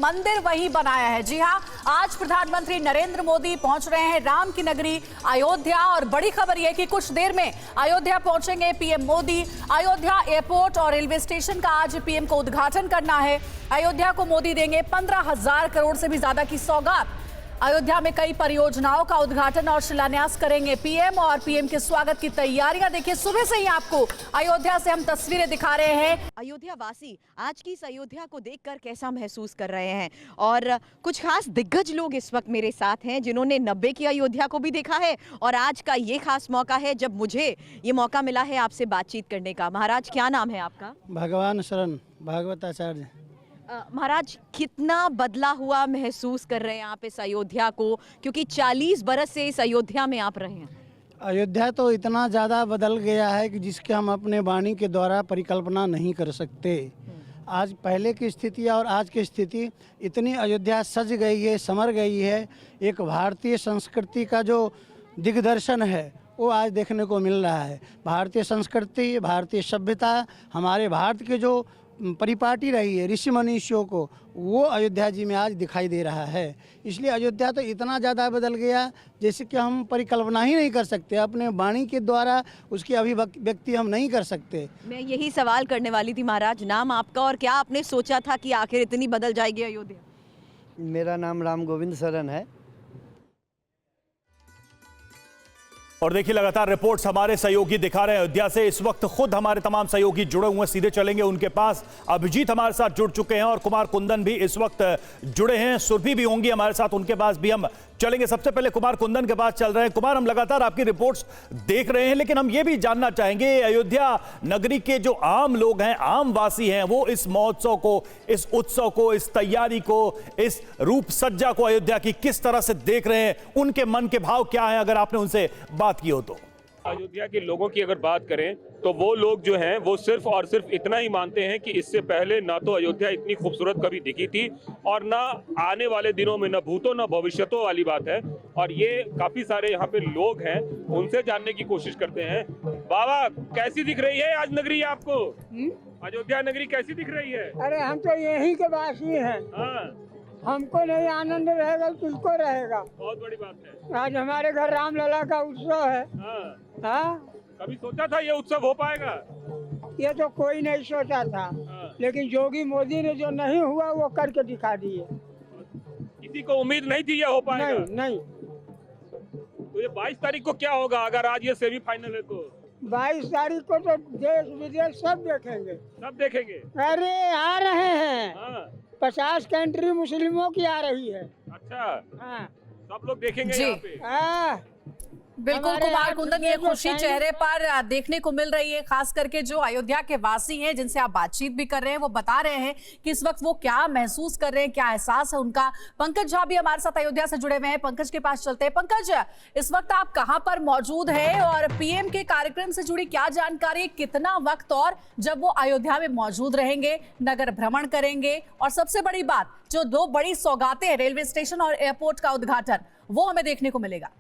मंदिर वहीं बनाया है। जी हां, आज प्रधानमंत्री नरेंद्र मोदी पहुंच रहे हैं राम की नगरी अयोध्या और बड़ी खबर यह कि कुछ देर में अयोध्या पहुंचेंगे पीएम मोदी। अयोध्या एयरपोर्ट और रेलवे स्टेशन का आज पीएम को उद्घाटन करना है। अयोध्या को मोदी देंगे 15,000 करोड़ से भी ज्यादा की सौगात। अयोध्या में कई परियोजनाओं का उद्घाटन और शिलान्यास करेंगे पीएम। और पीएम के स्वागत की तैयारियां देखिए, सुबह से ही आपको अयोध्या से हम तस्वीरें दिखा रहे हैं। अयोध्या वासी आज की इस अयोध्या को देखकर कैसा महसूस कर रहे हैं, और कुछ खास दिग्गज लोग इस वक्त मेरे साथ हैं जिन्होंने 90 की अयोध्या को भी देखा है और आज का ये खास मौका है जब मुझे ये मौका मिला है आपसे बातचीत करने का। महाराज, क्या नाम है आपका? भगवान शरण भागवताचार्य। महाराज, कितना बदला हुआ महसूस कर रहे हैं आप इस अयोध्या को, क्योंकि 40 बरस से इस अयोध्या में आप रहे हैं? अयोध्या तो इतना ज़्यादा बदल गया है कि जिसके हम अपने वाणी के द्वारा परिकल्पना नहीं कर सकते। आज पहले की स्थिति और आज की स्थिति, इतनी अयोध्या सज गई है, संवर गई है। एक भारतीय संस्कृति का जो दिग्दर्शन है वो आज देखने को मिल रहा है। भारतीय संस्कृति, भारतीय सभ्यता, हमारे भारत के जो परिपाटी रही है ऋषि मनीषियों को, वो अयोध्या जी में आज दिखाई दे रहा है। इसलिए अयोध्या तो इतना ज़्यादा बदल गया जैसे कि हम परिकल्पना ही नहीं कर सकते, अपने वाणी के द्वारा उसकी अभिव्यक्ति हम नहीं कर सकते। मैं यही सवाल करने वाली थी महाराज, नाम आपका और क्या आपने सोचा था कि आखिर इतनी बदल जाएगी अयोध्या? मेरा नाम राम गोविंद शरण है। और देखिए, लगातार रिपोर्ट्स हमारे सहयोगी दिखा रहे हैं अयोध्या से। इस वक्त खुद हमारे तमाम सहयोगी जुड़े हुए, सीधे चलेंगे उनके पास। अभिजीत हमारे साथ जुड़ चुके हैं और कुमार कुंदन भी इस वक्त जुड़े हैं। सुरभि भी होंगी हमारे साथ, उनके पास भी हम चलेंगे। सबसे पहले कुमार कुंदन के पास चल रहे हैं। कुमार, हम लगातार आपकी रिपोर्ट्स देख रहे हैं, लेकिन हम ये भी जानना चाहेंगे अयोध्या नगरी के जो आम लोग हैं, आम वासी हैं, वो इस महोत्सव को, इस उत्सव को, इस तैयारी को, इस रूप सज्जा को अयोध्या की किस तरह से देख रहे हैं? उनके मन के भाव क्या है, अगर आपने उनसे बात की हो तो? अयोध्या के लोगों की अगर बात करें तो वो लोग जो हैं वो सिर्फ और सिर्फ इतना ही मानते हैं कि इससे पहले ना तो अयोध्या इतनी खूबसूरत कभी दिखी थी और ना आने वाले दिनों में, ना भूतो ना भविष्यतो वाली बात है। और ये काफी सारे यहाँ पे लोग हैं, उनसे जानने की कोशिश करते हैं। बाबा, कैसी दिख रही है आज नगरी आपको? अयोध्या नगरी कैसी दिख रही है? अरे हम तो यहीं के वासी हैं। हाँ, हमको नहीं आनंद रहेगा तुझको रहेगा। बहुत बड़ी बात है। आज हमारे घर रामलला का उत्सव है। हाँ, हाँ, कभी सोचा था ये उत्सव हो पाएगा? ये तो कोई नहीं सोचा था। हाँ। लेकिन योगी मोदी ने जो नहीं हुआ वो करके दिखा दिए। किसी को उम्मीद नहीं थी ये हो पाएगा? नहीं नहीं। तो ये 22 तारीख को क्या होगा अगर आज ये सेमीफाइनल है तो? 22 तारीख को तो देश विदेश सब देखेंगे। सब देखेंगे? अरे आ रहे हैं। हाँ। 50 कंट्री मुस्लिमों की आ रही है। अच्छा, हाँ, सब लोग देखेंगे जी। यहाँ पे? हाँ। बिल्कुल हमारे कुमार यहाँ कुंदन, के ये जो खुशी चेहरे पर देखने को मिल रही है। खास करके जो अयोध्या के वासी हैं जिनसे आप बातचीत भी कर रहे हैं, वो बता रहे हैं कि इस वक्त वो क्या महसूस कर रहे हैं, क्या एहसास है उनका। पंकज झा भी हमारे साथ अयोध्या से जुड़े हुए हैं, पंकज के पास चलते हैं। पंकज, इस वक्त आप कहां पर मौजूद है और पीएम के कार्यक्रम से जुड़ी क्या जानकारी, कितना वक्त और जब वो अयोध्या में मौजूद रहेंगे, नगर भ्रमण करेंगे, और सबसे बड़ी बात, जो 2 बड़ी सौगातें हैं, रेलवे स्टेशन और एयरपोर्ट का उद्घाटन, वो हमें देखने को मिलेगा?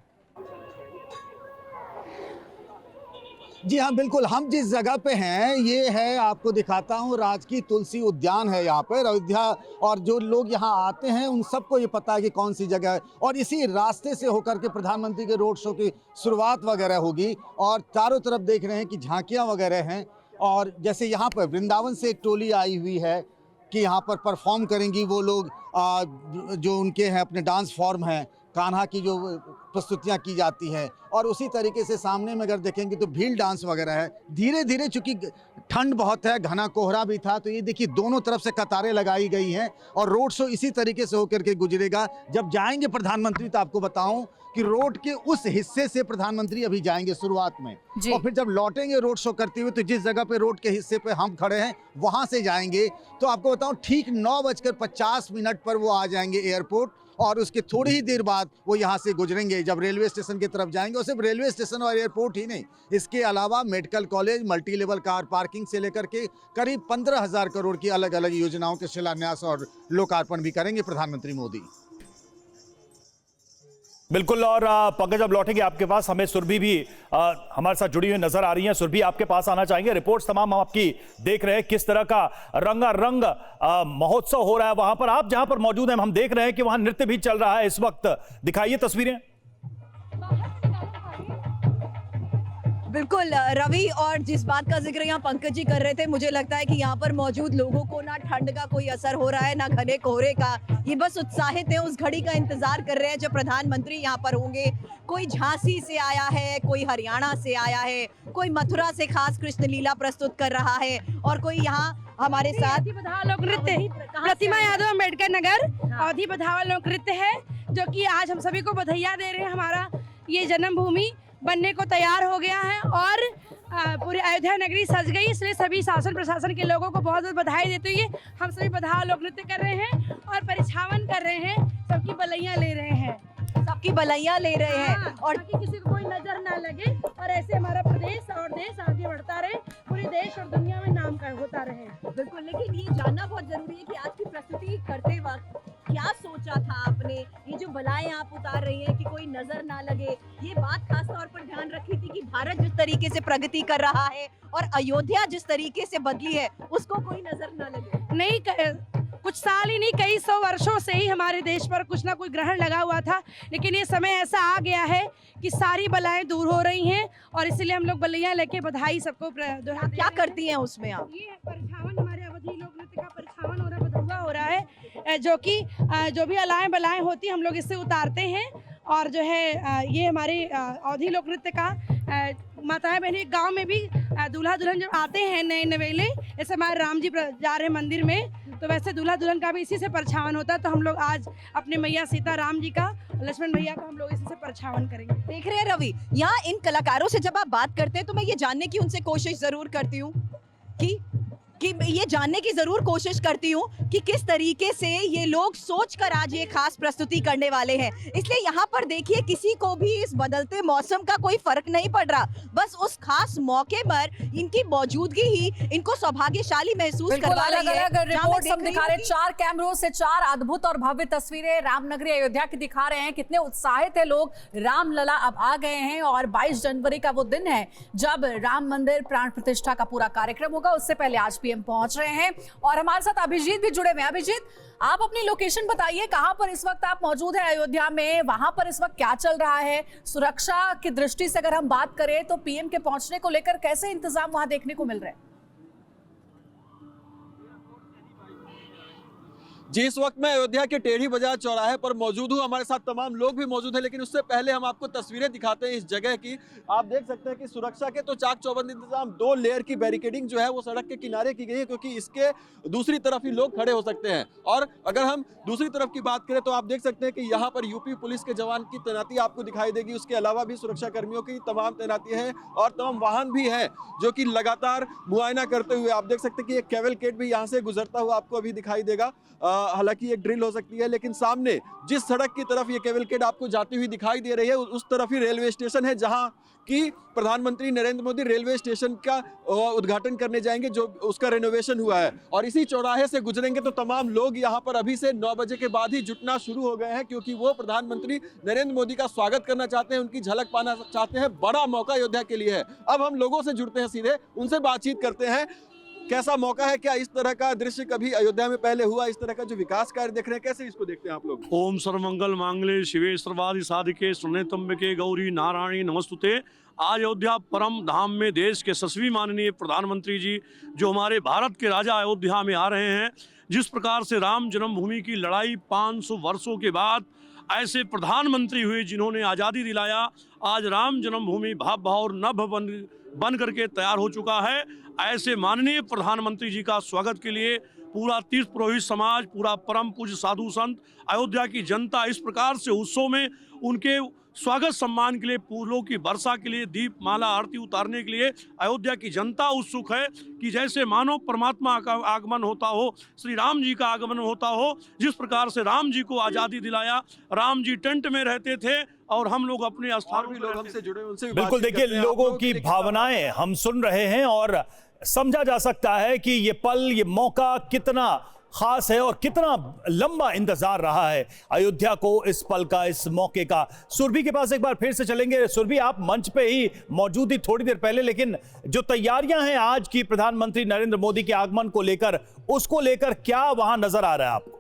जी हाँ, बिल्कुल। हम जिस जगह पे हैं ये है, आपको दिखाता हूँ, राजकीय तुलसी उद्यान है यहाँ पर अयोध्या। और जो लोग यहाँ आते हैं उन सबको ये पता है कि कौन सी जगह है, और इसी रास्ते से होकर के प्रधानमंत्री के रोड शो की शुरुआत वगैरह होगी। और चारों तरफ देख रहे हैं कि झांकियाँ वगैरह हैं, और जैसे यहाँ पर वृंदावन से एक टोली आई हुई है कि यहाँ पर परफॉर्म करेंगी वो लोग, जो उनके हैं अपने डांस फॉर्म हैं, कान्हा की जो प्रस्तुतियाँ की जाती हैं। और उसी तरीके से सामने में अगर देखेंगे तो भील डांस वगैरह है। धीरे धीरे, चूंकि ठंड बहुत है, घना कोहरा भी था, तो ये देखिए दोनों तरफ से कतारें लगाई गई हैं और रोड शो इसी तरीके से होकर के गुजरेगा। जब जाएंगे प्रधानमंत्री तो आपको बताऊं कि रोड के उस हिस्से से प्रधानमंत्री अभी जाएंगे शुरुआत में, और फिर जब लौटेंगे रोड शो करते हुए तो जिस जगह पे रोड के हिस्से पे हम खड़े हैं वहां से जाएंगे। तो आपको बताऊं, ठीक 9:50 पर वो आ जाएंगे एयरपोर्ट, और उसके थोड़ी ही देर बाद वो यहाँ से गुजरेंगे जब रेलवे स्टेशन की तरफ जाएंगे। और सिर्फ रेलवे स्टेशन और एयरपोर्ट ही नहीं, इसके अलावा medical college, multi level car parking से लेकर के करीब 15,000 करोड़ की अलग अलग योजनाओं के शिलान्यास और लोकार्पण भी करेंगे प्रधानमंत्री मोदी। बिल्कुल। और पंकज, अब लौटेंगे आपके पास, हमें सुरभि भी हमारे साथ जुड़ी हुई नजर आ रही हैं। सुरभि, आपके पास आना चाहेंगे। रिपोर्ट्स तमाम हम आपकी देख रहे हैं, किस तरह का रंगारंग महोत्सव हो रहा है वहां पर। आप जहां पर मौजूद हैं, हम देख रहे हैं कि वहां नृत्य भी चल रहा है इस वक्त। दिखाइए तस्वीरें। बिल्कुल रवि, और जिस बात का जिक्र यहाँ पंकज जी कर रहे थे, मुझे लगता है कि यहाँ पर मौजूद लोगों को ना ठंड का कोई असर हो रहा है, ना घने कोहरे का। ये बस उत्साहित है, उस घड़ी का इंतजार कर रहे हैं जब प्रधानमंत्री यहाँ पर होंगे। कोई झांसी से आया है, कोई हरियाणा से आया है, कोई मथुरा से खास कृष्ण लीला प्रस्तुत कर रहा है, और कोई यहाँ हमारे साथ अवधि बधावा लोक नृत्य प्रतिमा यादव अम्बेडकर नगर अवधि बधावा लोक नृत्य है, जो कि आज हम सभी को बधाइयाँ दे रहे हैं। हमारा ये जन्मभूमि बनने को तैयार हो गया है और पूरी अयोध्या नगरी सज गई, इसलिए सभी शासन प्रशासन के लोगों को बहुत बहुत बधाई देते हुए हम सभी बधावा लोक नृत्य कर रहे हैं और परिछावन कर रहे हैं, सबकी बलैया ले रहे हैं, सबकी बलैया ले रहे हैं। और ताकि किसी को कोई नजर ना लगे और ऐसे हमारा प्रदेश और देश आगे बढ़ता रहे, पूरे देश और दुनिया में नाम होता रहे। बिल्कुल, लेकिन ये जानना बहुत जरूरी है कि आज की प्रस्तुति करते वक्त क्या सोचा था आपने? ये जो बलाएं आप उतार रही हैं कि कोई नजर ना लगे, ये बात खास तौर पर ध्यान रखी थी कि भारत जिस तरीके से प्रगति कर रहा है और अयोध्या जिस तरीके से बदली है, उसको कोई नजर ना लगे। नहीं, कुछ साल ही नहीं, कई सौ वर्षों से ही हमारे देश पर कुछ ना कुछ ग्रहण लगा हुआ था, लेकिन ये समय ऐसा आ गया है कि सारी बलाएं दूर हो रही हैं और इसीलिए हम लोग बलैया लेके बधाई सबको क्या करती हैं उसमें आप? ये परिछावन, हमारे अवधि लोक नृत्य का परिछावन हो रहा है, बधुआ हो रहा है, जो कि जो भी अलाएं बलाएं होती हम लोग इससे उतारते हैं। और जो है ये हमारे अवधि लोक नृत्य का माताएं बहनें गांव में भी दूल्हा दुल्हन जब आते हैं नए नवेले, जैसे हमारे राम जी जा रहे हैं मंदिर में, तो वैसे दूल्हा दुल्हन का भी इसी से परछावन होता है। तो हम लोग आज अपने मैया सीता राम जी का, लक्ष्मण भैया का हम लोग इसी से परछावन करेंगे। देख रहे हैं रवि, यहाँ इन कलाकारों से जब आप बात करते हैं तो मैं ये जानने की उनसे कोशिश जरूर करती हूँ कि ये जानने की जरूर कोशिश करती हूँ कि किस तरीके से ये लोग सोचकर आज ये खास प्रस्तुति करने वाले हैं। इसलिए यहाँ पर देखिए, किसी को भी इस बदलते मौसम का कोई फर्क नहीं पड़ रहा, बस उस खास मौके पर इनकी मौजूदगी ही इनको सौभाग्यशाली महसूस करवा रही है। अलग-अलग रिपोर्ट्स हम दिखा रहे हैं, 4 कैमरों से 4 अद्भुत और भव्य तस्वीरें रामनगरी अयोध्या की दिखा रहे हैं। कितने उत्साहित है लोग, रामलला अब आ गए हैं और 22 जनवरी का वो दिन है जब राम मंदिर प्राण प्रतिष्ठा का पूरा कार्यक्रम होगा। उससे पहले आज पीएम पहुंच रहे हैं और हमारे साथ अभिजीत भी जुड़े हुए हैं। अभिजीत, आप अपनी लोकेशन बताइए, कहां पर इस वक्त आप मौजूद हैं अयोध्या में, वहां पर इस वक्त क्या चल रहा है? सुरक्षा की दृष्टि से अगर हम बात करें तो पीएम के पहुंचने को लेकर कैसे इंतजाम वहां देखने को मिल रहे हैं? जी, इस वक्त मैं अयोध्या के टेढ़ी बाजार चौराहे पर मौजूद हूँ। हमारे साथ तमाम लोग भी मौजूद हैं, लेकिन उससे पहले हम आपको तस्वीरें दिखाते हैं इस जगह की। आप देख सकते हैं कि सुरक्षा के तो चाक चौबंद इंतजाम, 2 लेयर की बैरिकेडिंग जो है वो सड़क के किनारे की गई है, क्योंकि इसके दूसरी तरफ ही लोग खड़े हो सकते हैं। और अगर हम दूसरी तरफ की बात करें तो आप देख सकते हैं कि यहाँ पर यूपी पुलिस के जवान की तैनाती आपको दिखाई देगी। उसके अलावा भी सुरक्षा कर्मियों की तमाम तैनाती है और तमाम वाहन भी है जो कि लगातार मुआयना करते हुए, आप देख सकते हैं कि एक कैवलकेड भी यहाँ से गुजरता हुआ आपको अभी दिखाई देगा। हालांकि एक ड्रिल हो सकती है, लेकिन सामने जिस सड़क की तरफ ये केवलकेड आपको जाती हुई दिखाई दे रही है, उस तरफ ही रेलवे स्टेशन है, जहां कि प्रधानमंत्री नरेंद्र मोदी रेलवे स्टेशन का उद्घाटन करने जाएंगे, जो उसका रेनोवेशन हुआ है। और इसी चौराहे से गुजरेंगे तो तमाम लोग यहां पर अभी से 9 बजे के बाद ही जुटना शुरू हो गए हैं, क्योंकि वो प्रधानमंत्री नरेंद्र मोदी का स्वागत करना चाहते हैं, उनकी झलक पाना चाहते हैं। बड़ा मौका अयोध्या के लिए है। अब हम लोगों से जुड़ते हैं, सीधे उनसे बातचीत करते हैं। कैसा मौका है, क्या इस तरह का दृश्य कभी अयोध्या में पहले हुआ? इस तरह का जो विकास कार्य देख रहे हैं, कैसे इसको देखते हैं आप लोग? ओम सर्वमंगल मांगल्ये शिवे सर्वादि साधिके शरण्ये त्र्यंबके गौरी नारायणी नमस्तुते। आज अयोध्या परम धाम में देश के यशस्वी माननीय प्रधानमंत्री जी, जो हमारे भारत के राजा अयोध्या में आ रहे हैं, जिस प्रकार से राम जन्मभूमि की लड़ाई 500 वर्षों के बाद ऐसे प्रधानमंत्री हुए जिन्होंने आज़ादी दिलाया, आज राम जन्मभूमि भव्य और नभ बन करके तैयार हो चुका है। ऐसे माननीय प्रधानमंत्री जी का स्वागत के लिए पूरा तीर्थ पुरोहित समाज, पूरा परम पूज्य साधु संत, अयोध्या की जनता इस प्रकार से उत्सव में उनके स्वागत सम्मान के लिए, फूलों की वर्षा के लिए, दीप माला आरती उतारने के लिए अयोध्या की जनता उत्सुक है कि जैसे मानव परमात्मा का आगमन होता हो, श्री राम जी का आगमन होता हो, जिस प्रकार से राम जी को आज़ादी दिलाया। राम जी टेंट में रहते थे और हम लोग अपने स्थान भी लोग हमसे जुड़े, उनसे बिल्कुल। देखिए, लोगों की भावनाएं हम सुन रहे हैं और समझा जा सकता है कि ये पल, ये मौका कितना खास है और कितना लंबा इंतजार रहा है अयोध्या को इस पल का, इस मौके का। सुरभि के पास एक बार फिर से चलेंगे। सुरभि, आप मंच पे ही मौजूद थी थोड़ी देर पहले, लेकिन जो तैयारियां हैं आज की प्रधानमंत्री नरेंद्र मोदी के आगमन को लेकर, उसको लेकर क्या वहां नजर आ रहा है आपको?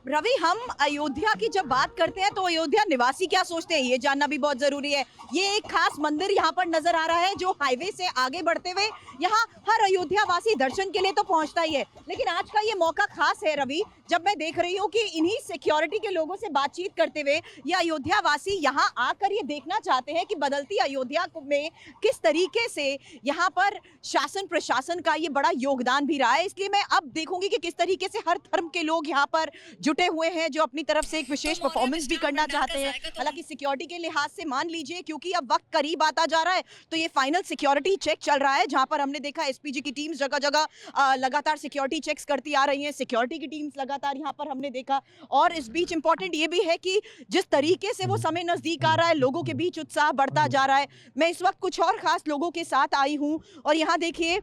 रवि, हम अयोध्या की जब बात करते हैं तो अयोध्या निवासी क्या सोचते हैं ये जानना भी बहुत जरूरी है। ये एक खास मंदिर यहाँ पर नजर आ रहा है जो हाईवे से आगे बढ़ते हुए यहाँ हर अयोध्या वासी दर्शन के लिए तो पहुंचता ही है, लेकिन आज का ये मौका खास है रवि, जब मैं देख रही हूँ कि इन्हीं सिक्योरिटी के लोगों से बातचीत करते हुए ये अयोध्या वासी यहाँ आकर ये देखना चाहते हैं कि बदलती अयोध्या में किस तरीके से यहाँ पर शासन प्रशासन का ये बड़ा योगदान भी रहा है। इसलिए मैं अब देखूंगी कि किस तरीके से हर धर्म के लोग यहाँ पर जुटे हुए हैं जो अपनी तरफ से एक विशेष परफॉर्मेंस भी करना चाहते हैं। हालांकि सिक्योरिटी के लिहाज से मान लीजिए, क्योंकि अब वक्त करीब आता जा रहा है, तो ये फाइनल सिक्योरिटी चेक चल रहा है, जहां पर हमने देखा एसपीजी की टीम्स जगह जगह लगातार सिक्योरिटी चेक्स करती आ रही हैं, सिक्योरिटी की टीम्स लगातार यहां पर हमने देखा। और इस बीच इंपॉर्टेंट ये भी है कि जिस तरीके से वो समय नजदीक आ रहा है, लोगों के बीच उत्साह बढ़ता जा रहा है। मैं इस वक्त कुछ और खास लोगों के साथ आई हूँ और यहाँ देखिए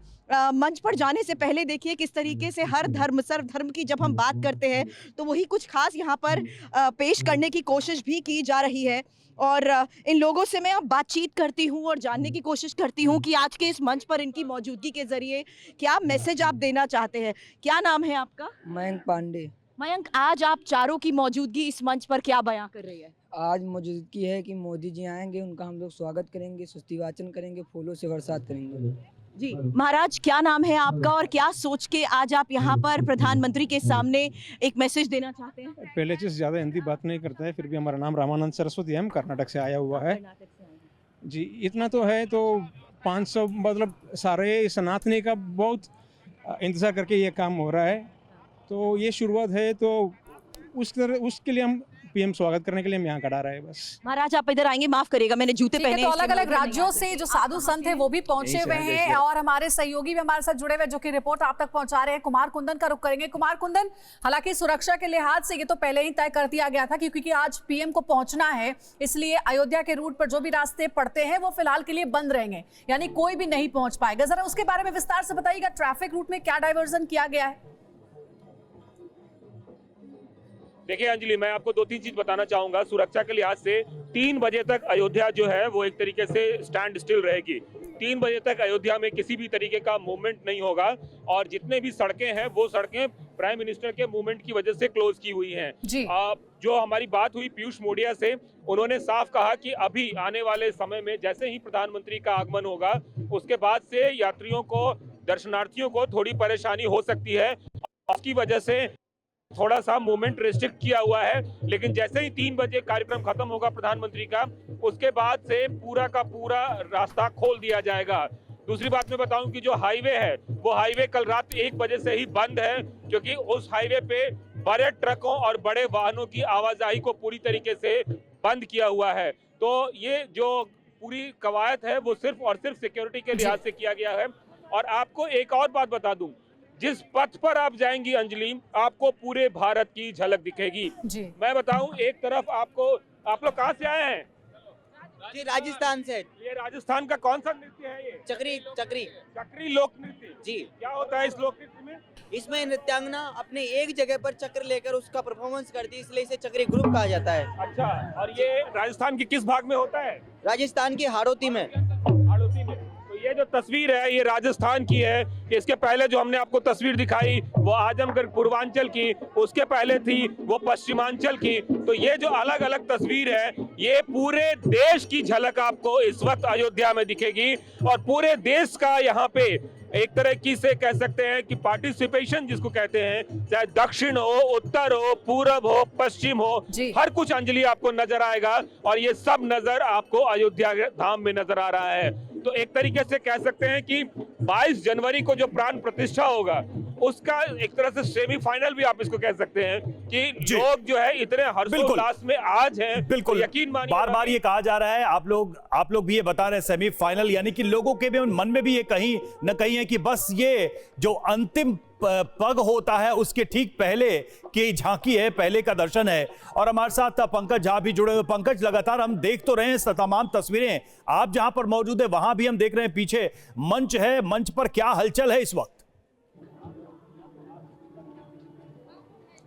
मंच पर जाने से पहले देखिए किस तरीके से हर धर्म, सर्व धर्म की जब हम बात करते हैं तो वही कुछ खास यहाँ पर पेश करने की कोशिश भी की जा रही है। और इन लोगों से मैं अब बातचीत करती हूँ और जानने की कोशिश करती हूँ कि आज के इस मंच पर इनकी मौजूदगी के जरिए क्या मैसेज आप देना चाहते हैं। क्या नाम है आपका? मयंक पांडे। मयंक, आज आप चारों की मौजूदगी इस मंच पर क्या बयां कर रही है? आज मौजूदगी है कि मोदी जी आएंगे, उनका हम लोग स्वागत करेंगे, स्तुति वाचन करेंगे, फूलों से बरसात करेंगे। जी महाराज, क्या नाम है आपका और क्या सोच के आज आप यहाँ पर प्रधानमंत्री के सामने एक मैसेज देना चाहते हैं? पहले से ज़्यादा हिंदी बात नहीं करते हैं, फिर भी हमारा नाम रामानंद सरस्वती है, हम कर्नाटक से आया हुआ है जी। इतना तो है, तो 500 मतलब सारे सनातनी का बहुत इंतज़ार करके ये काम हो रहा है, तो ये शुरुआत है। तो उसके लिए हम पीएम स्वागत करने के लिए हम यहाँ खड़ा रहे बस। महाराज आप इधर आएंगे, माफ करिएगा मैंने जूते पहने। तो अलग अलग राज्यों से जो साधु संत है वो भी पहुंचे हुए हैं और हमारे सहयोगी भी हमारे साथ जुड़े हुए जो कि रिपोर्ट आप तक पहुंचा रहे हैं। कुमार कुंदन का रुख करेंगे। कुमार कुंदन, हालांकि सुरक्षा के लिहाज से ये तो पहले ही तय कर दिया गया था क्योंकि आज पीएम को पहुंचना है, इसलिए अयोध्या के रूट पर जो भी रास्ते पड़ते हैं वो फिलहाल के लिए बंद रहेंगे, यानी कोई भी नहीं पहुंच पाएगा। जरा उसके बारे में विस्तार से बताइएगा, ट्रैफिक रूट में क्या डाइवर्जन किया गया है? देखिए अंजलि, मैं आपको 2-3 चीज बताना चाहूंगा। सुरक्षा के लिहाज से 3 बजे तक अयोध्या जो है वो एक तरीके से स्टैंड स्टिल रहेगी। 3 बजे तक अयोध्या में किसी भी तरीके का मूवमेंट नहीं होगा और जितने भी सड़कें हैं वो सड़कें प्राइम मिनिस्टर के मूवमेंट की वजह से क्लोज की हुई हैं। जो हमारी बात हुई पीयूष मोडिया से, उन्होंने साफ कहा कि अभी आने वाले समय में जैसे ही प्रधानमंत्री का आगमन होगा उसके बाद से यात्रियों को, दर्शनार्थियों को थोड़ी परेशानी हो सकती है, उसकी वजह से थोड़ा सा मूवमेंट रिस्ट्रिक्ट किया हुआ है। लेकिन जैसे ही 3 बजे कार्यक्रम खत्म होगा प्रधानमंत्री का, उसके बाद से पूरा का पूरा रास्ता खोल दिया जाएगा। दूसरी बात मैं बताऊं कि जो हाईवे है वो हाईवे कल रात 1 बजे से ही बंद है, क्योंकि उस हाईवे पे बड़े ट्रकों और बड़े वाहनों की आवाजाही को पूरी तरीके से बंद किया हुआ है। तो ये जो पूरी कवायद है वो सिर्फ और सिर्फ सिक्योरिटी के लिहाज से किया गया है। और आपको एक और बात बता दूं, जिस पथ पर आप जाएंगी अंजलि, आपको पूरे भारत की झलक दिखेगी जी। मैं बताऊं, एक तरफ आपको, आप लोग कहां से आए हैं? जी राजस्थान से। ये राजस्थान का कौन सा नृत्य है? ये चक्री लोक नृत्य जी। क्या होता है इस लोक नृत्य में? इसमें नृत्यांगना अपने एक जगह पर चक्र लेकर उसका परफॉर्मेंस करती है, इसलिए इसे चक्री ग्रुप कहा जाता है। अच्छा, और ये राजस्थान के किस भाग में होता है? राजस्थान की हाड़ौती में। ये जो तस्वीर है ये राजस्थान की है। इसके पहले जो हमने आपको तस्वीर दिखाई वो आजमगढ़ पूर्वांचल की, उसके पहले थी वो पश्चिमांचल की। तो ये जो अलग अलग तस्वीर है ये पूरे देश की झलक आपको इस वक्त अयोध्या में दिखेगी और पूरे देश का यहाँ पे एक तरह की से कह सकते हैं कि पार्टिसिपेशन जिसको कहते हैं, चाहे दक्षिण हो, उत्तर हो, पूरब हो, पश्चिम हो, हर कुछ अंजलि आपको नजर आएगा और ये सब नजर आपको अयोध्या धाम में नजर आ रहा है। तो एक तरीके से कह सकते हैं कि 22 जनवरी को जो प्राण प्रतिष्ठा होगा उसका एक तरह से सेमीफाइनल भी आप इसको कह सकते हैं कि लोग जो है इतने हर्षोल्लास में आज हैं। बिल्कुल, यकीन मानिए, बार बार ये कहा जा रहा है, आप लोग भी ये बता रहे हैं सेमीफाइनल, यानी कि लोगों के भी मन में भी ये कहीं न कहीं है कि बस ये जो अंतिम पग होता है उसके ठीक पहले की झांकी है, पहले का दर्शन है। और हमारे साथ पंकज झा भी जुड़े हुए। पंकज, लगातार हम देख तो रहे हैं तमाम तस्वीरें, आप जहां पर मौजूद है वहां भी हम देख रहे हैं पीछे मंच है, मंच पर क्या हलचल है इस वक्त?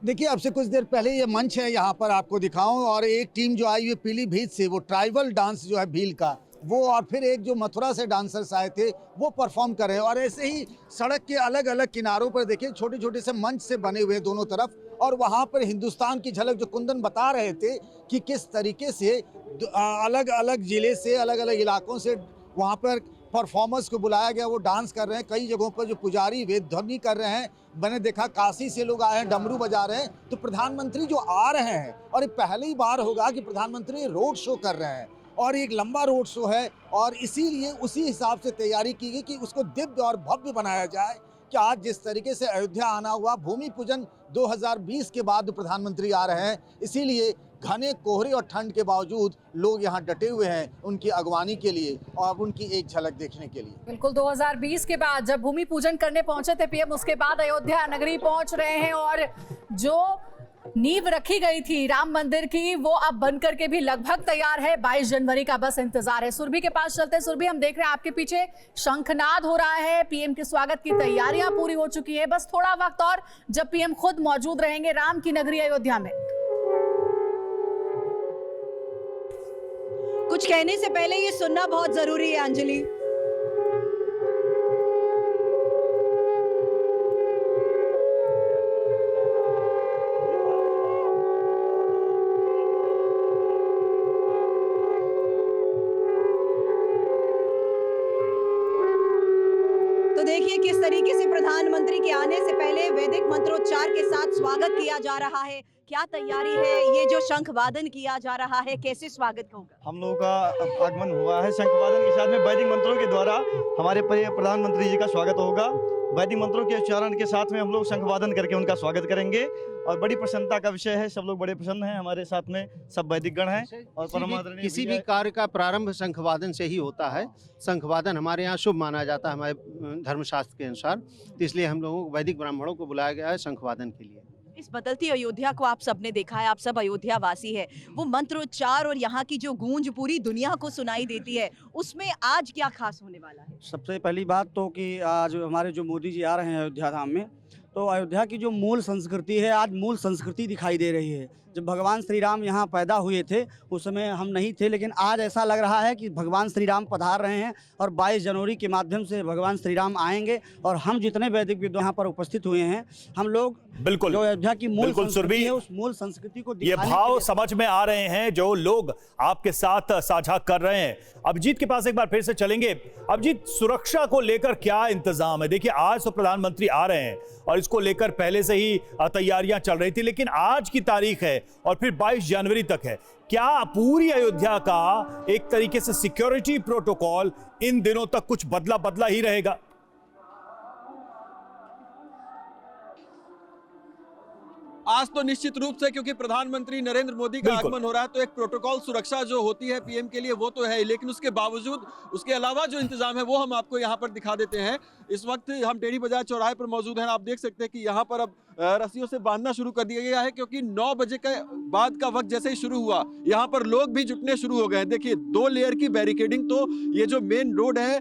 देखिए, अब से कुछ देर पहले ये मंच है, यहाँ पर आपको दिखाऊं, और एक टीम जो आई हुई पीलीभीत से, वो ट्राइबल डांस जो है भील का वो, और फिर एक जो मथुरा से डांसर्स आए थे वो परफॉर्म कर रहे हैं। और ऐसे ही सड़क के अलग अलग किनारों पर देखिए छोटे छोटे से मंच से बने हुए दोनों तरफ, और वहाँ पर हिंदुस्तान की झलक जो कुंदन बता रहे थे कि किस तरीके से अलग अलग ज़िले से, अलग अलग इलाकों से वहाँ पर परफॉर्मर्स को बुलाया गया, वो डांस कर रहे हैं। कई जगहों पर जो पुजारी वेद ध्वनि कर रहे हैं, मैंने देखा काशी से लोग आए हैं, डमरू बजा रहे हैं। तो प्रधानमंत्री जो आ रहे हैं, और ये पहली बार होगा कि प्रधानमंत्री रोड शो कर रहे हैं, और एक लंबा रोड शो है, और इसीलिए उसी हिसाब से तैयारी की गई कि उसको दिव्य और भव्य बनाया जाए। कि आज जिस तरीके से अयोध्या आना हुआ, भूमि पूजन 2020 के बाद प्रधानमंत्री आ रहे हैं, इसीलिए घने कोहरे और ठंड के बावजूद लोग यहाँ डटे हुए हैं उनकी अगवानी के लिए और उनकी एक झलक देखने के लिए। बिल्कुल, 2020 के बाद जब भूमि पूजन करने पहुंचे थे पीएम, उसके बाद अयोध्या नगरी पहुंच रहे हैं, और जो नींव रखी गई थी राम मंदिर की वो अब बनकर के भी लगभग तैयार है। 22 जनवरी का बस इंतजार है। सुरभि के पास चलते हैं। सुरभि, हम देख रहे हैं आपके पीछे शंखनाद हो रहा है, पीएम के स्वागत की तैयारियां पूरी हो चुकी है, बस थोड़ा वक्त और जब पीएम खुद मौजूद रहेंगे राम की नगरी अयोध्या में। कुछ कहने से पहले ये सुनना बहुत जरूरी है अंजलि। तो देखिए किस तरीके से प्रधानमंत्री के आने से पहले वैदिक मंत्रोच्चार के साथ स्वागत किया जा रहा है। क्या तैयारी है? ये जो शंख वादन किया जा रहा है, कैसे स्वागत होगा? हम लोगों का आगमन हुआ है शंख वादन के साथ में, वैदिक मंत्रों के द्वारा हमारे प्रधानमंत्री जी का स्वागत होगा। वैदिक मंत्रों के उच्चारण के साथ में हम लोग शंख वादन करके उनका स्वागत करेंगे, और बड़ी प्रसन्नता का विषय है। सब लोग बड़े प्रसन्न हैं, हमारे साथ में सब वैदिक गण हैं, और परम आदरणीय किसी भी कार्य का प्रारंभ शंखवादन से ही होता है। शंखवादन हमारे यहाँ शुभ माना जाता है हमारे धर्मशास्त्र के अनुसार, तो इसलिए हम लोगों को वैदिक ब्राह्मणों को बुलाया गया है शंखवादन के लिए। इस बदलती अयोध्या को आप सबने देखा है, आप सब अयोध्या वासी है, वो मंत्रोच्चार और यहाँ की जो गूंज पूरी दुनिया को सुनाई देती है, उसमें आज क्या खास होने वाला है? सबसे पहली बात तो कि आज हमारे जो मोदी जी आ रहे हैं अयोध्या धाम में, तो अयोध्या की जो मूल संस्कृति है, आज मूल संस्कृति दिखाई दे रही है। जब भगवान श्री राम यहाँ पैदा हुए थे उस समय हम नहीं थे, लेकिन आज ऐसा लग रहा है कि भगवान श्री राम पधार रहे हैं, और 22 जनवरी के माध्यम से भगवान श्री राम आएंगे, और हम जितने वैदिक विद्वान यहाँ पर उपस्थित हुए हैं, हम लोग बिल्कुल जो अयोध्या की मूल संस्कृति है, उस मूल संस्कृति को ये भाव समझ में आ रहे हैं जो लोग आपके साथ साझा कर रहे हैं। अभिजीत के पास एक बार फिर से चलेंगे। अभिजीत, सुरक्षा को लेकर क्या इंतजाम है? देखिए, आज तो प्रधानमंत्री आ रहे हैं और इसको लेकर पहले से ही तैयारियां चल रही थी, लेकिन आज की तारीख है और फिर 22 जनवरी तक है। क्या पूरी अयोध्या का एक तरीके से सिक्योरिटी प्रोटोकॉल इन दिनों तक कुछ बदला ही रहेगा? आज तो निश्चित रूप से, क्योंकि प्रधानमंत्री नरेंद्र मोदी का आगमन हो रहा है, तो एक प्रोटोकॉल सुरक्षा जो होती है पीएम के लिए वो तो है, लेकिन उसके बावजूद उसके अलावा जो इंतजाम है वो हम आपको यहाँ पर दिखा देते हैं। इस वक्त हम टेढ़ी बाजार चौराहे पर मौजूद हैं। आप देख सकते हैं कि यहाँ पर अब रस्सियों से बांधना शुरू कर दिया गया है, क्योंकि 9 बजे के बाद का वक्त जैसे ही शुरू हुआ, यहाँ पर लोग भी जुटने शुरू हो गए हैं। देखिए, 2 लेयर की बैरिकेडिंग तो ये जो मेन रोड है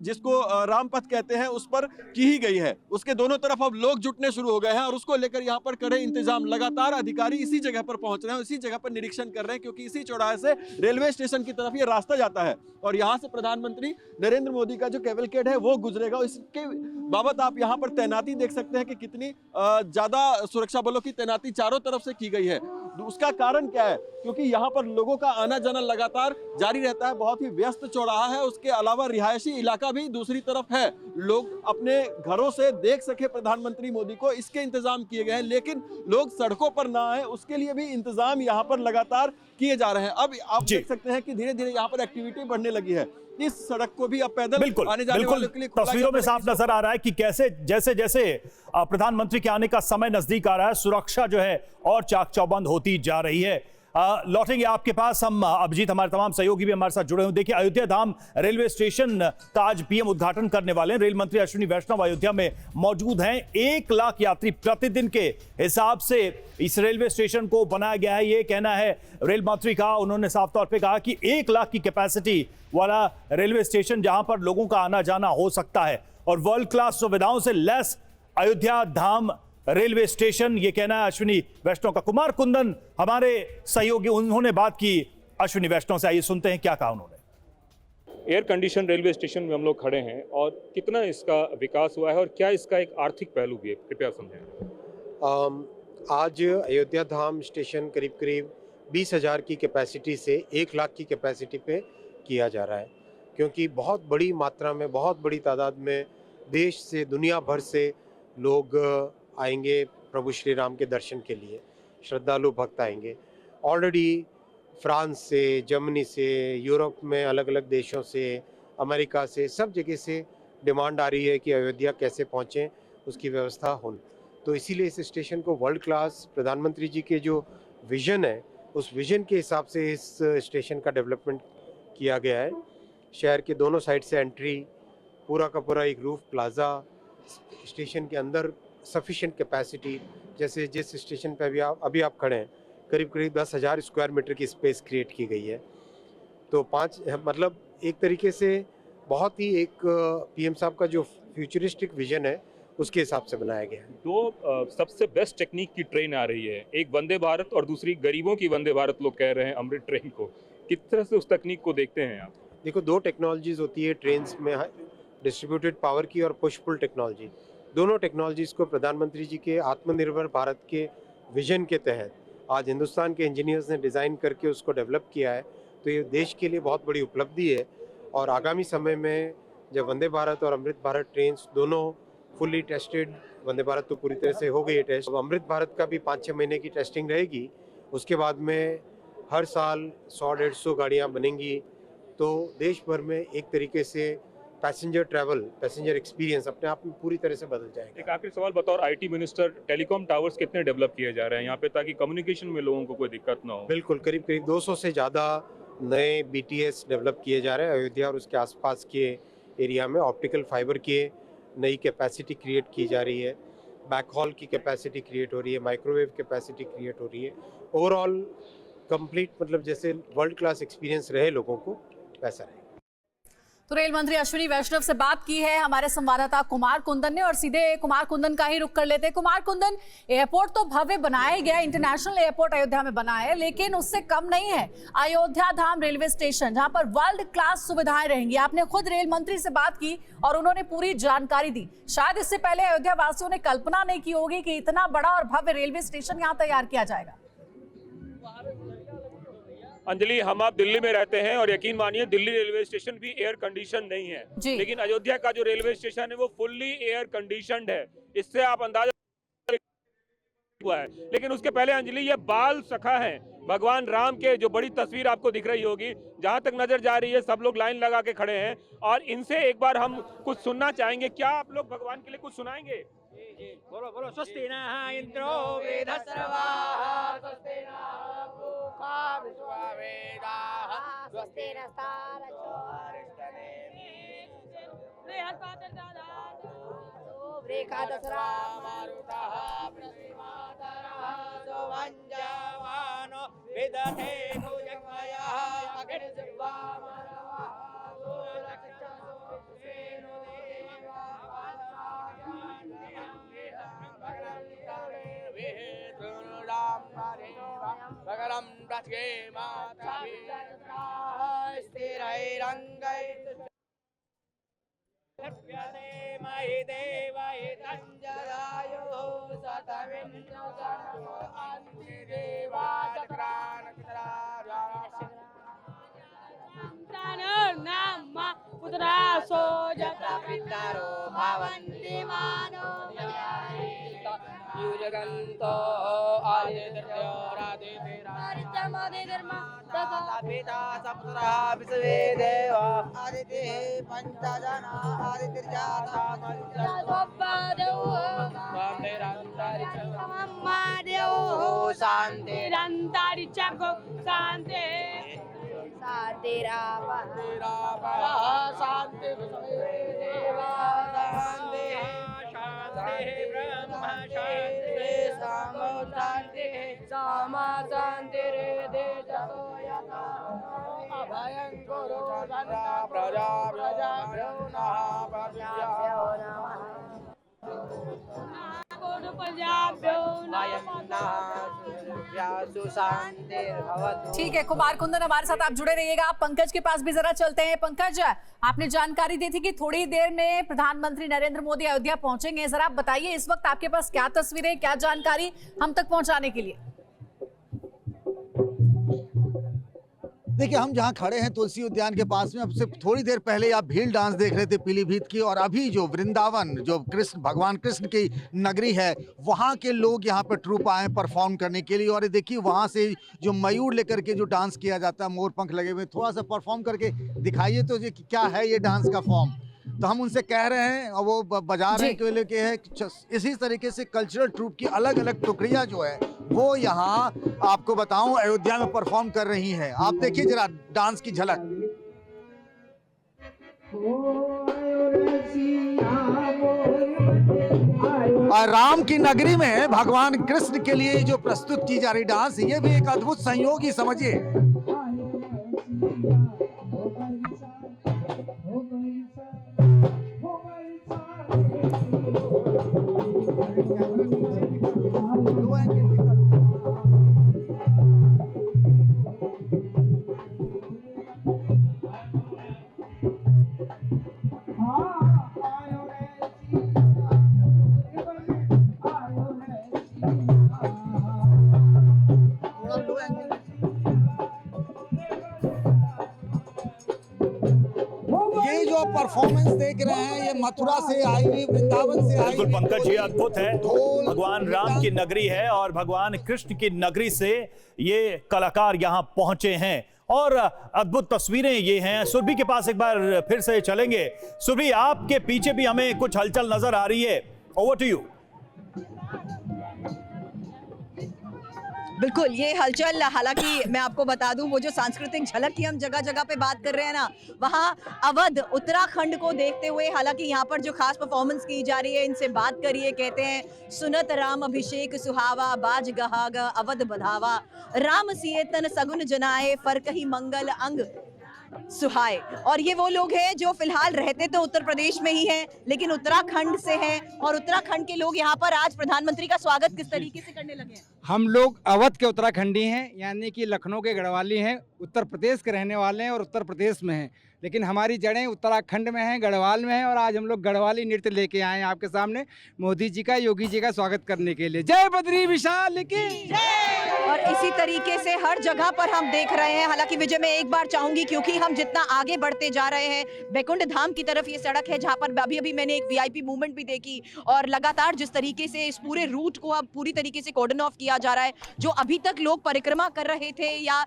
जिसको रामपथ कहते हैं उस पर की ही गई है, उसके दोनों तरफ अब लोग जुटने शुरू हो गए हैं, और उसको लेकर यहाँ पर कड़े इंतजाम, लगातार अधिकारी इसी जगह पर पहुंच रहे हैं, इसी जगह पर निरीक्षण कर रहे हैं, क्योंकि इसी चौराहे से रेलवे स्टेशन की तरफ ये रास्ता जाता है, और यहाँ से प्रधानमंत्री नरेंद्र मोदी का जो कैवलकेड है वो गुजरेगा। इसके बाबत आप यहाँ पर तैनाती देख सकते हैं कि कितनी ज्यादा सुरक्षा बलों की तैनाती चारों तरफ से की गई है। उसका कारण क्या है? क्योंकि यहाँ पर लोगों का आना जाना लगातार जारी रहता है, बहुत ही व्यस्त चौराहा है, उसके अलावा रिहायशी इलाका भी दूसरी तरफ है, लोग अपने घरों से देख सके प्रधानमंत्री मोदी को, इसके इंतजाम किए गए हैं, लेकिन लोग सड़कों पर ना आए उसके लिए भी इंतजाम यहाँ पर लगातार किए जा रहे हैं। अब आप देख सकते हैं कि धीरे धीरे यहाँ पर एक्टिविटी बढ़ने लगी है। इस सड़क को भी अब पैदल बिल्कुल आने जाने बिल्कुल वालों के लिए खोला तस्वीरों में गया। साफ नजर आ रहा है कि कैसे जैसे जैसे प्रधानमंत्री के आने का समय नजदीक आ रहा है, सुरक्षा जो है और चाक चौबंद होती जा रही है। लौटेंगे आपके पास हम। अभिजीत, हमारे तमाम सहयोगी भी हमारे साथ जुड़े हुए। देखिए, अयोध्या धाम रेलवे स्टेशन का आज पीएम उद्घाटन करने वाले हैं। रेल मंत्री अश्विनी वैष्णव अयोध्या में मौजूद हैं। 1 लाख यात्री प्रतिदिन के हिसाब से इस रेलवे स्टेशन को बनाया गया है, ये कहना है रेल मंत्री का। उन्होंने साफ तौर पे कहा कि 1 लाख की कैपेसिटी वाला रेलवे स्टेशन जहां पर लोगों का आना जाना हो सकता है और वर्ल्ड क्लास सुविधाओं से लैस अयोध्या धाम रेलवे स्टेशन, ये कहना है अश्विनी वैष्णव का। कुमार कुंदन हमारे सहयोगी, उन्होंने बात की अश्विनी वैष्णव से। आइए सुनते हैं क्या कहा उन्होंने। एयर कंडीशन रेलवे स्टेशन में हम लोग खड़े हैं और कितना इसका विकास हुआ है और क्या इसका एक आर्थिक पहलू भी है, कृपया समझें। आज अयोध्या धाम स्टेशन करीब करीब 20,000 की कैपेसिटी से 1 लाख की कैपेसिटी पे किया जा रहा है, क्योंकि बहुत बड़ी मात्रा में, बहुत बड़ी तादाद में देश से, दुनिया भर से लोग आएंगे प्रभु श्री राम के दर्शन के लिए। श्रद्धालु भक्त आएंगे। ऑलरेडी फ्रांस से, जर्मनी से, यूरोप में अलग अलग देशों से, अमेरिका से, सब जगह से डिमांड आ रही है कि अयोध्या कैसे पहुँचें, उसकी व्यवस्था हो। तो इसीलिए इस स्टेशन को वर्ल्ड क्लास, प्रधानमंत्री जी के जो विज़न है उस विज़न के हिसाब से इस स्टेशन का डेवलपमेंट किया गया है। शहर के दोनों साइड से एंट्री, पूरा का पूरा एक रूफ प्लाजा, स्टेशन के अंदर सफिशिएंट कैपेसिटी, जैसे जिस स्टेशन पे अभी आप खड़े हैं, करीब करीब 10,000 स्क्वायर मीटर की स्पेस क्रिएट की गई है। तो मतलब एक तरीके से बहुत ही एक पीएम साहब का जो फ्यूचरिस्टिक विजन है उसके हिसाब से बनाया गया है। 2 सबसे बेस्ट टेक्निक की ट्रेन आ रही है, एक वंदे भारत और दूसरी गरीबों की वंदे भारत लोग कह रहे हैं, अमृत ट्रेन को। किस तरह से उस तकनीक को देखते हैं आप? देखो, 2 टेक्नोलॉजीज होती है ट्रेन में, डिस्ट्रीब्यूटेड पावर की और पुश पुल टेक्नोलॉजी। दोनों टेक्नोलॉजीज़ को प्रधानमंत्री जी के आत्मनिर्भर भारत के विजन के तहत आज हिंदुस्तान के इंजीनियर्स ने डिज़ाइन करके उसको डेवलप किया है। तो ये देश के लिए बहुत बड़ी उपलब्धि है और आगामी समय में जब वंदे भारत और अमृत भारत ट्रेन दोनों फुली टेस्टेड, वंदे भारत तो पूरी तरह से हो गई है टेस्ट, अब अमृत भारत का भी 5-6 महीने की टेस्टिंग रहेगी। उसके बाद में हर साल 100-150 गाड़ियाँ बनेंगी। तो देश भर में एक तरीके से पैसेंजर ट्रैवल, पैसेंजर एक्सपीरियंस अपने आप में पूरी तरह से बदल जाएगा। एक आखिरी सवाल बतौर आईटी मिनिस्टर, टेलीकॉम टावर्स कितने डेवलप किए जा रहे हैं यहाँ पे ताकि कम्युनिकेशन में लोगों को कोई दिक्कत ना हो? बिल्कुल, करीब करीब 200 से ज़्यादा नए BTS डेवलप किए जा रहे हैं। अयोध्या और उसके आसपास के एरिया में ऑप्टिकल फाइबर की नई कैपेसिटी क्रिएट की जा रही है, बैकहॉल की कैपेसिटी क्रिएट हो रही है, माइक्रोवेव कैपेसिटी क्रिएट हो रही है। ओवरऑल कंप्लीट, मतलब जैसे वर्ल्ड क्लास एक्सपीरियंस रहे लोगों को, वैसा रहे। तो रेल मंत्री अश्विनी वैष्णव से बात की है हमारे संवाददाता कुमार कुंदन ने, और सीधे कुमार कुंदन का ही रुख कर लेते हैं। कुमार कुंदन, एयरपोर्ट तो भव्य बनाया गया, इंटरनेशनल एयरपोर्ट अयोध्या में बना है, लेकिन उससे कम नहीं है अयोध्या धाम रेलवे स्टेशन, जहां पर वर्ल्ड क्लास सुविधाएं रहेंगी। आपने खुद रेल मंत्री से बात की और उन्होंने पूरी जानकारी दी। शायद इससे पहले अयोध्या वासियों ने कल्पना नहीं की होगी कि इतना बड़ा और भव्य रेलवे स्टेशन यहाँ तैयार किया जाएगा। अंजलि, हम आप दिल्ली में रहते हैं और यकीन मानिए दिल्ली रेलवे स्टेशन भी एयर कंडीशन नहीं है, लेकिन अयोध्या का जो रेलवे स्टेशन है वो फुल्ली एयर कंडीशनड है। इससे आप अंदाजा हुआ है। लेकिन उसके पहले अंजलि, ये बाल सखा है भगवान राम के, जो बड़ी तस्वीर आपको दिख रही होगी, जहां तक नजर जा रही है सब लोग लाइन लगा के खड़े हैं और इनसे एक बार हम कुछ सुनना चाहेंगे। क्या आप लोग भगवान के लिए कुछ सुनाएंगे? बोलो बोलो। स्वस्ति नः इंद्रो वेदस्रवाः, स्वस्ति नः पूषा विश्ववेदाः, स्वस्ति नस्तारचो अरिष्टनेमिः, बृहस्पतिर्दधातु मारुतः पृथ्वीमातरः, सुवञ्जमानो विदधे भुजगमयः, अग्निर्वामनवः सूर्यचक्षुषेनो देवा भगरं रथे माता स्थिरैरङ्गै महि देवहितञ्जलायो सतमिन्द्रो सनमो अन्तिदेवाचक्रानक्षत्रानर्नाम पुत्रासो जत पितरो भवन्ति मानो युजगन्तो आदित्यो राधिर्मा सप्तरा विश्वे देवा आदित्य पंचजना ठीक है, कुमार कुंदन हमारे साथ आप जुड़े रहिएगा। पंकज के पास भी जरा चलते हैं। पंकज, आपने जानकारी दी थी कि थोड़ी देर में प्रधानमंत्री नरेंद्र मोदी अयोध्या पहुंचेंगे। जरा आप बताइए इस वक्त आपके पास क्या तस्वीरें, क्या जानकारी हम तक पहुंचाने के लिए। देखिए, हम जहां खड़े हैं तुलसी उद्यान के पास में, अब से थोड़ी देर पहले आप भील डांस देख रहे थे पीलीभीत की, और अभी जो वृंदावन, जो भगवान कृष्ण की नगरी है, वहां के लोग यहां पर ट्रूप आए परफॉर्म करने के लिए। और देखिए वहां से जो मयूर लेकर के जो डांस किया जाता है, मोर पंख लगे हुए, थोड़ा सा परफॉर्म करके दिखाइए तो ये क्या है ये डांस का फॉर्म। तो हम उनसे कह रहे हैं और वो बजा रहे हैं कि है इसी तरीके से कल्चरल ट्रूप की अलग अलग टुकड़ियां जो है वो यहाँ आपको बताऊं अयोध्या में परफॉर्म कर रही हैं। आप देखिए जरा डांस की झलक। और राम की नगरी में भगवान कृष्ण के लिए जो प्रस्तुत की जा रही डांस, ये भी एक अद्भुत संयोग ही समझिए। ये जो परफॉर्मेंस देख रहे हैं ये मथुरा से आई हुई, वृंदावन से आई। बिल्कुल पंकज, ये अद्भुत है। भगवान राम की नगरी है और भगवान कृष्ण की नगरी से ये कलाकार यहाँ पहुंचे हैं और अद्भुत तस्वीरें ये हैं। सुरभि के पास एक बार फिर से चलेंगे। सुरभि, आपके पीछे भी हमें कुछ हलचल नजर आ रही है। Over to you. बिल्कुल, ये हलचल, हालांकि मैं आपको बता दूं वो जो सांस्कृतिक झलक की हम जगह जगह पे बात कर रहे हैं ना, वहाँ अवध उत्तराखंड को देखते हुए हालांकि यहाँ पर जो खास परफॉर्मेंस की जा रही है, इनसे बात करिए। कहते हैं सुनत राम अभिषेक सुहावा, बाज गहाग अवध बधावा, राम सिए तन सगुन जनाए, फर्क ही मंगल अंग सुहाए। और ये वो लोग हैं जो फिलहाल रहते तो उत्तर प्रदेश में ही हैं, लेकिन उत्तराखंड से हैं, और उत्तराखंड के लोग यहाँ पर आज प्रधानमंत्री का स्वागत किस तरीके से करने लगे हैं? हम लोग अवध के उत्तराखंडी हैं, यानी कि लखनऊ के गढ़वाली हैं, उत्तर प्रदेश के रहने वाले हैं और उत्तर प्रदेश में हैं, लेकिन हमारी जड़ें उत्तराखंड में हैं, गढ़वाल में हैं। और आज हम लोग गढ़वाली नृत्य लेके आए हैं आपके सामने मोदी जी का, योगी जी का स्वागत करने के लिए। जय बद्री विशाल की जय। और इसी तरीके से हर जगह पर हम देख रहे हैं। हालांकि विजय, मैं एक बार चाहूंगी, क्योंकि हम जितना आगे बढ़ते जा रहे हैं, बैकुंठ धाम की तरफ ये सड़क है जहां पर अभी मैंने एक वीआईपी मूवमेंट भी देखी, और लगातार जिस तरीके से इस पूरे रूट को अब पूरी तरीके से कॉर्डन ऑफ किया जा रहा है। जो अभी तक लोग परिक्रमा कर रहे थे या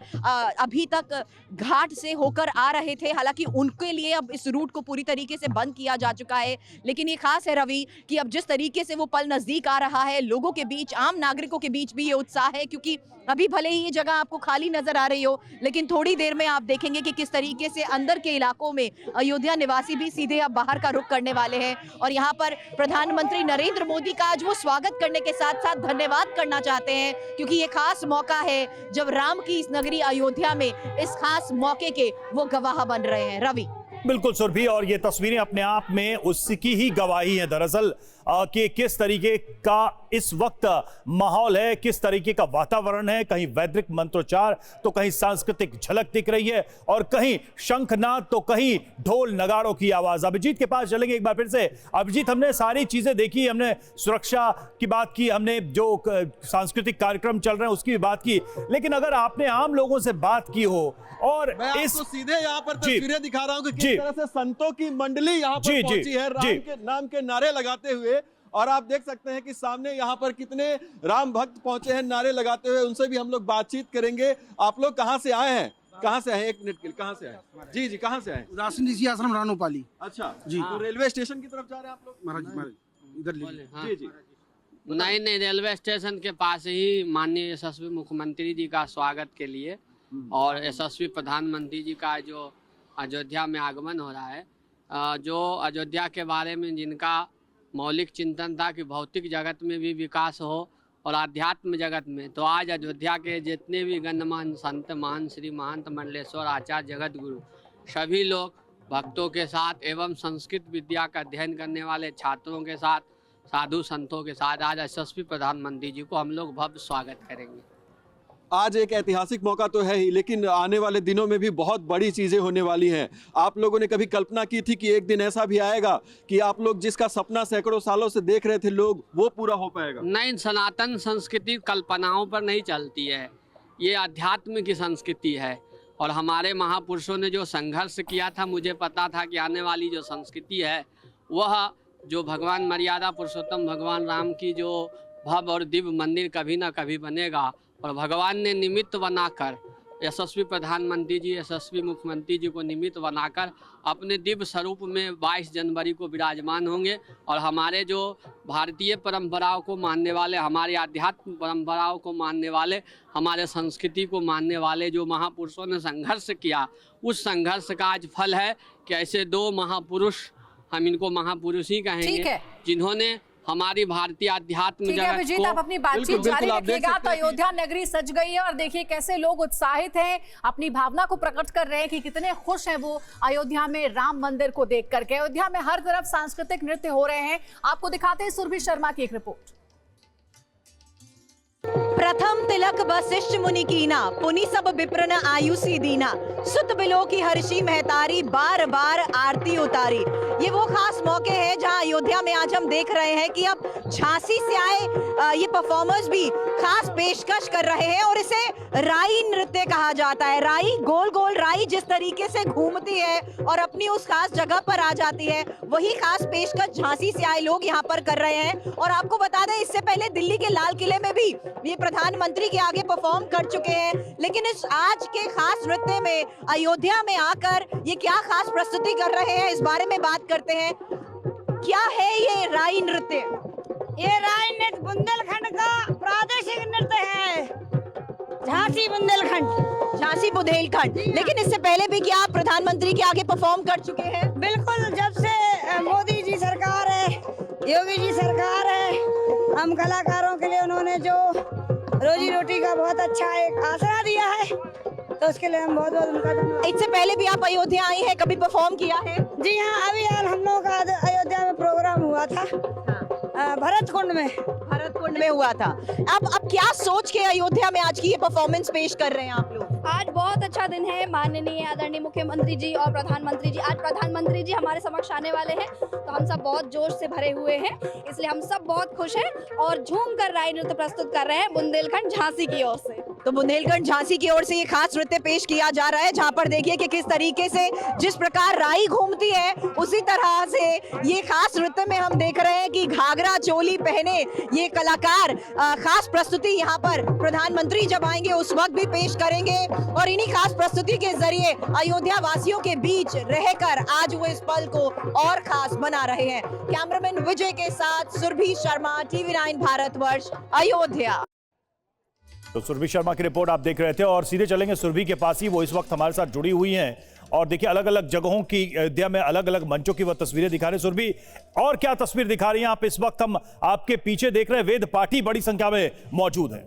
अभी तक घाट से होकर आ रहे थे, हालांकि उनके लिए अब इस रूट को पूरी तरीके से बंद किया जा चुका है। लेकिन ये खास है रवि कि अब जिस तरीके से वो पल नजदीक आ रहा है, लोगों के बीच, आम नागरिकों के बीच भी ये उत्साह है, क्योंकि अभी भले ही ये जगह आपको खाली नजर आ रही हो, लेकिन थोड़ी देर में आप देखेंगे कि किस तरीके से अंदर के इलाकों में अयोध्या निवासी भी सीधे अब बाहर का रुख करने वाले हैं। और यहाँ पर प्रधानमंत्री नरेंद्र मोदी का आज वो स्वागत करने के साथ साथ धन्यवाद करना चाहते हैं, क्योंकि ये खास मौका है जब राम की इस नगरी अयोध्या में इस खास मौके के वो गवाह बन रहे हैं। रवि। बिल्कुल सुरभि, और ये तस्वीरें अपने आप में उसकी ही गवाही है दरअसल कि किस तरीके का इस वक्त माहौल है, किस तरीके का वातावरण है। कहीं वैदिक मंत्रोच्चार तो कहीं सांस्कृतिक झलक दिख रही है, और कहीं शंखनाद तो कहीं ढोल नगाड़ों की आवाज। अभिजीत के पास चलेंगे एक बार फिर से। अभिजीत, हमने सारी चीजें देखी, हमने सुरक्षा की बात की, हमने जो सांस्कृतिक कार्यक्रम चल रहे हैं उसकी भी बात की, लेकिन अगर आपने आम लोगों से बात की हो और मैं आपको सीधे यहाँ पर तस्वीरें दिखा रहा हूँ कि किस तरह से संतों की मंडली यहाँ पर पहुंची है राम के नाम के नारे लगाते हुए, और आप देख सकते हैं कि सामने यहाँ पर कितने राम भक्त पहुंचे हैं नारे लगाते हुए, उनसे भी हम लोग बातचीत करेंगे। आप लोग कहाँ से आए हैं? कहाँ से आए? एक मिनट के लिए, कहाँ से आए? जी जी, कहाँ से आए? उदासीन ऋषि आश्रम रानोपाली। अच्छा जी। तो रेलवे स्टेशन की तरफ जा रहे हैं आप लोग? महाराज इधर लीजिए। हाँ। जी जी। नहीं, रेलवे स्टेशन के पास ही माननीय यशस्वी मुख्यमंत्री जी का स्वागत के लिए और यशस्वी प्रधानमंत्री जी का जो अयोध्या में आगमन हो रहा है, जो अयोध्या के बारे में जिनका मौलिक चिंतन था कि भौतिक जगत में भी विकास हो और आध्यात्म जगत में, तो आज अयोध्या के जितने भी गणमान्य संत महान श्री महंत मंडलेश्वर आचार्य जगत गुरु सभी लोग भक्तों के साथ एवं संस्कृत विद्या का अध्ययन करने वाले छात्रों के साथ, साधु संतों के साथ आज यशस्वी प्रधानमंत्री जी को हम लोग भव्य स्वागत करेंगे। आज एक ऐतिहासिक मौका तो है ही, लेकिन आने वाले दिनों में भी बहुत बड़ी चीजें होने वाली हैं। आप लोगों ने कभी कल्पना की थी कि एक दिन ऐसा भी आएगा कि आप लोग जिसका सपना सैकड़ों सालों से देख रहे थे लोग, वो पूरा हो पाएगा? नहीं, सनातन संस्कृति कल्पनाओं पर नहीं चलती है, ये अध्यात्म की संस्कृति है और हमारे महापुरुषों ने जो संघर्ष किया था, मुझे पता था कि आने वाली जो संस्कृति है वह जो भगवान मर्यादा पुरुषोत्तम भगवान राम की जो भव्य और दिव्य मंदिर कभी ना कभी बनेगा और भगवान ने निमित्त बनाकर यशस्वी प्रधानमंत्री जी, यशस्वी मुख्यमंत्री जी को निमित्त बनाकर अपने दिव्य स्वरूप में 22 जनवरी को विराजमान होंगे और हमारे जो भारतीय परंपराओं को मानने वाले, हमारे आध्यात्म परंपराओं को मानने वाले, हमारे संस्कृति को मानने वाले जो महापुरुषों ने संघर्ष किया, उस संघर्ष का आज फल है कि ऐसे दो महापुरुष, हम इनको महापुरुष ही कहेंगे, जिन्होंने हमारी भारतीय आध्यात्म ठीक है अभिजीत, आप अपनी बातचीत जारी रखिएगा। तो अयोध्या नगरी सज गई है और देखिए कैसे लोग उत्साहित हैं, अपनी भावना को प्रकट कर रहे हैं कि कितने खुश हैं वो अयोध्या में राम मंदिर को देख करके। अयोध्या में हर तरफ सांस्कृतिक नृत्य हो रहे हैं। आपको दिखाते हैं सुरभि शर्मा की एक रिपोर्ट। प्रथम तिलक वशिष्ठ मुनि कीना, पुनि सब विप्रन आयुषी दीना, सुत बिलो की हर्षी महतारी, बार बार आरती उतारी। ये वो खास मौके हैं जहां अयोध्या में आज हम देख रहे हैं कि अब झांसी से आए ये परफॉर्मर्स भी खास पेशकश कर रहे हैं और इसे राई नृत्य कहा जाता है। राई, गोल गोल राई जिस तरीके से घूमती है और अपनी उस खास जगह पर आ जाती है, वही खास पेशकश झांसी से आए लोग यहाँ पर कर रहे हैं। और आपको बता दें, इससे पहले दिल्ली के लाल किले में भी ये प्रधानमंत्री के आगे परफॉर्म कर चुके हैं, लेकिन इस आज के खास नृत्य में अयोध्या में आकर ये क्या खास प्रस्तुति कर रहे हैं, इस बारे में बात करते हैं। क्या है ये राई नृत्य? ये राई नृत्य बुंदेलखंड का प्रादेशिक नृत्य है, झांसी बुंदेलखंड। झांसी बुंदेलखंड। लेकिन इससे पहले भी क्या आप प्रधानमंत्री के आगे परफॉर्म कर चुके हैं? बिल्कुल, जब से मोदी जी सरकार है, योगी जी सरकार है, हम कलाकारों के लिए उन्होंने जो रोजी रोटी का बहुत अच्छा एक आसरा दिया है, तो उसके लिए हम बहुत बहुत उनका धन्यवाद। इससे पहले भी आप अयोध्या आई हैं, कभी परफॉर्म किया है? जी हाँ, अभी यार हम लोगों का अयोध्या में प्रोग्राम हुआ था, भरतकुंड में हुआ था। अब क्या सोच के अयोध्या में आज की ये परफॉर्मेंस पेश कर रहे हैं आप लोग? आज बहुत अच्छा दिन है, माननीय आदरणीय मुख्यमंत्री जी और प्रधानमंत्री जी, आज प्रधानमंत्री जी हमारे समक्ष आने वाले हैं, तो हम सब बहुत जोश से भरे हुए हैं, इसलिए हम सब बहुत खुश हैं और झूम कर राई नृत्य प्रस्तुत कर रहे हैं बुंदेलखंड झांसी की ओर से। तो बुंदेलखंड झांसी की ओर से ये खास नृत्य पेश किया जा रहा है, जहां पर देखिए कि किस तरीके से जिस प्रकार राई घूमती है, उसी तरह से ये खास नृत्य में हम देख रहे हैं कि घाघरा चोली पहने ये कलाकार खास प्रस्तुति यहाँ पर प्रधानमंत्री जब आएंगे उस वक्त भी पेश करेंगे और इन्हीं खास प्रस्तुति के जरिए अयोध्या वासियों के बीच रहकर आज वो इस पल को और खास बना रहे हैं। कैमरामैन विजय के साथ सुरभि शर्मा, TV9 भारतवर्ष, अयोध्या। तो सुरभि शर्मा की रिपोर्ट आप देख रहे थे और सीधे चलेंगे सुरभि के पास ही, वो इस वक्त हमारे साथ जुड़ी हुई हैं और देखिए अलग अलग जगहों की, अयोध्या में अलग अलग मंचों की वह तस्वीरें दिखा रहे हैं। सुरभि, और क्या तस्वीर दिखा रही हैं आप इस वक्त? हम आपके पीछे देख रहे हैं वेद पाठी बड़ी संख्या में मौजूद है।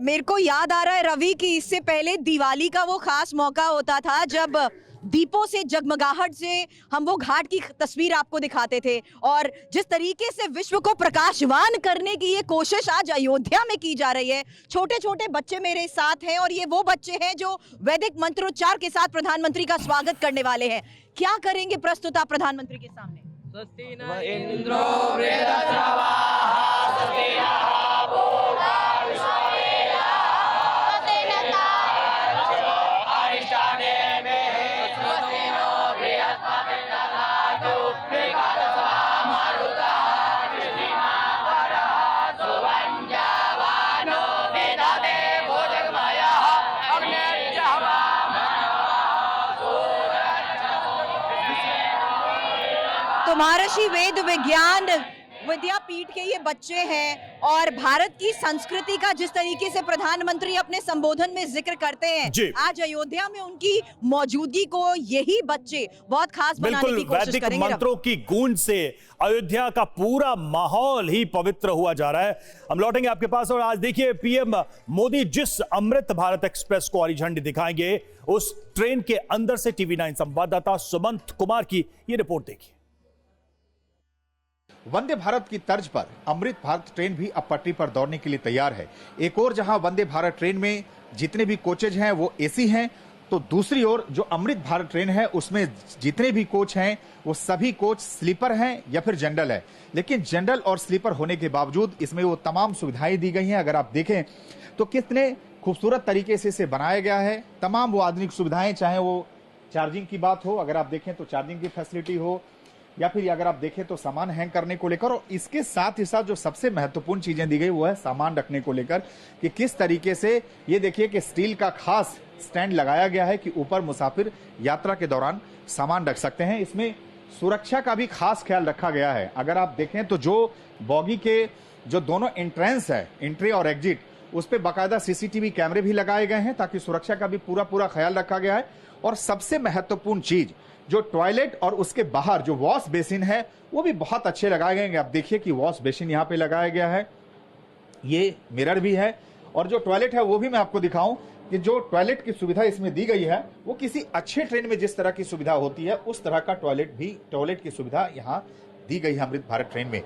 मेरे को याद आ रहा है रवि कि इससे पहले दिवाली का वो खास मौका होता था जब दीपों से, जगमगाहट से हम वो घाट की तस्वीर आपको दिखाते थे और जिस तरीके से विश्व को प्रकाशवान करने की ये कोशिश आज अयोध्या में की जा रही है। छोटे छोटे बच्चे मेरे साथ हैं और ये वो बच्चे हैं जो वैदिक मंत्रोच्चार के साथ प्रधानमंत्री का स्वागत करने वाले हैं। क्या करेंगे प्रस्तुत आप प्रधानमंत्री के सामने? महर्षि वेद विज्ञान विद्यापीठ के ये बच्चे हैं और भारत की संस्कृति का जिस तरीके से प्रधानमंत्री अपने संबोधन में जिक्र करते हैं, आज अयोध्या में उनकी मौजूदगी को यही बच्चे बहुत खास बनाने की कोशिश वैदिक करेंगे। मंत्रों की गूंज से अयोध्या का पूरा माहौल ही पवित्र हुआ जा रहा है। हम लौटेंगे आपके पास और आज देखिए पीएम मोदी जिस अमृत भारत एक्सप्रेस को हरी झंडी दिखाएंगे, उस ट्रेन के अंदर से टीवी9 संवाददाता सुमंत कुमार की ये रिपोर्ट देखिए। वंदे भारत की तर्ज पर अमृत भारत ट्रेन भी अब पटरी पर दौड़ने के लिए तैयार है। एक और जहां वंदे भारत ट्रेन में जितने भी कोचेज हैं वो एसी हैं, तो दूसरी ओर जो अमृत भारत ट्रेन है उसमें जितने भी कोच हैं वो सभी कोच स्लीपर हैं या फिर जनरल है। लेकिन जनरल और स्लीपर होने के बावजूद इसमें वो तमाम सुविधाएं दी गई हैं। अगर आप देखें तो कितने खूबसूरत तरीके से इसे बनाया गया है। तमाम वो आधुनिक सुविधाएं, चाहे वो चार्जिंग की बात हो, अगर आप देखें तो चार्जिंग की फैसिलिटी हो, या फिर अगर आप देखें तो सामान हैंग करने को लेकर, और इसके साथ ही साथ जो सबसे महत्वपूर्ण चीजें दी गई वो है सामान रखने को लेकर कि किस तरीके से ये देखिए कि स्टील का खास स्टैंड लगाया गया है कि ऊपर मुसाफिर यात्रा के दौरान सामान रख सकते हैं। इसमें सुरक्षा का भी खास ख्याल रखा गया है। अगर आप देखें तो जो बॉगी के जो दोनों एंट्रेंस है, एंट्री और एग्जिट, उस पर बाकायदा सीसीटीवी कैमरे भी लगाए गए हैं ताकि सुरक्षा का भी पूरा ख्याल रखा गया है। और सबसे महत्वपूर्ण चीज जो टॉयलेट और उसके बाहर जो वॉश बेसिन है वो भी बहुत अच्छे लगाए गए हैं। आप देखिए कि वॉश बेसिन यहाँ पे लगाया गया है, ये मिरर भी है, और जो टॉयलेट है वो भी मैं आपको दिखाऊं कि जो टॉयलेट की सुविधा इसमें दी गई है वो किसी अच्छे ट्रेन में जिस तरह की सुविधा होती है उस तरह का टॉयलेट की सुविधा यहाँ दी गई है अमृत भारत ट्रेन में।